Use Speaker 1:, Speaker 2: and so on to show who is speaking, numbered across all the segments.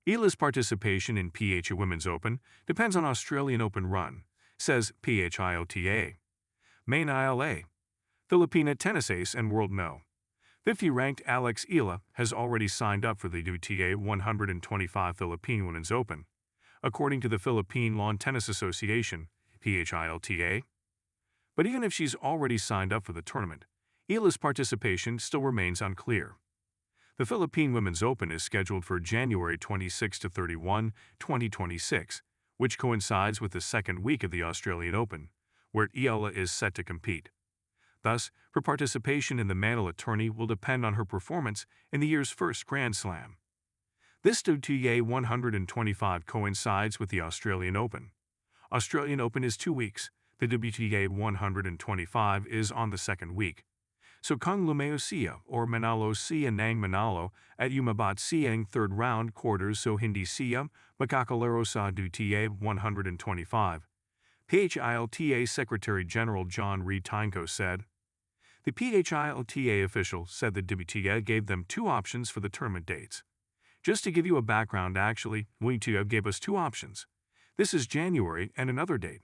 Speaker 1: Eala's participation in PHA Women's Open depends on Australian Open run, says PHILTA. Main ILA. Filipina tennis ace and world no. 50-ranked Alex Eala has already signed up for the WTA 125 Philippine Women's Open, according to the Philippine Lawn Tennis Association, PHILTA. But even if she's already signed up for the tournament, Eala's participation still remains unclear. The Philippine Women's Open is scheduled for January 26 to 31, 2026, which coincides with the second week of the Australian Open, where Eala is set to compete. Thus, her participation in the Manila tourney will depend on her performance in the year's first Grand Slam. This WTA 125 coincides with the Australian Open. Australian Open is 2 weeks. The WTA 125 is on the second week. So kung lumeo siya or manalo siya ng manalo at umabat siyang third round quarters so hindi siya makakalaro sa WTA 125. PHILTA Secretary General John Reed Tynco said. The PHILTA official said the WTA gave them 2 options for the tournament dates. Just to give you a background, actually, WTA gave us 2 options. This is January and another date.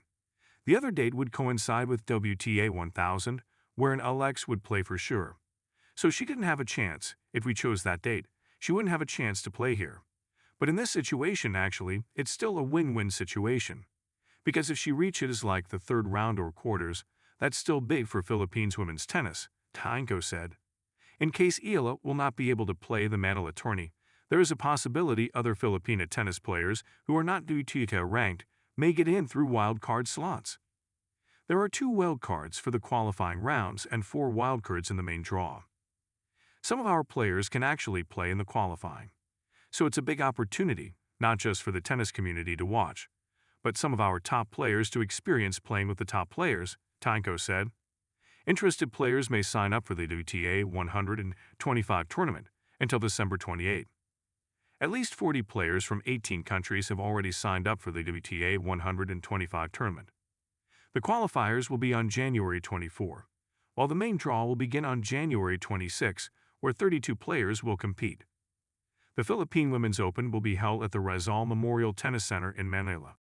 Speaker 1: The other date would coincide with WTA 1000, wherein Alex would play for sure. So she didn't have a chance. If we chose that date, she wouldn't have a chance to play here. But in this situation, actually, it's still a win-win situation. Because if she reaches like the third round or quarters, that's still big for Philippines women's tennis, Tynco said. In case Eala will not be able to play the Manila tourney, there is a possibility other Filipina tennis players who are not WTA ranked may get in through wildcard slots. There are 2 wildcards for the qualifying rounds and 4 wildcards in the main draw. Some of our players can actually play in the qualifying. So it's a big opportunity, not just for the tennis community to watch, but some of our top players to experience playing with the top players, Tynco said. Interested players may sign up for the WTA 125 tournament until December 28. At least 40 players from 18 countries have already signed up for the WTA 125 tournament. The qualifiers will be on January 24, while the main draw will begin on January 26, where 32 players will compete. The Philippine Women's Open will be held at the Rizal Memorial Tennis Center in Manila.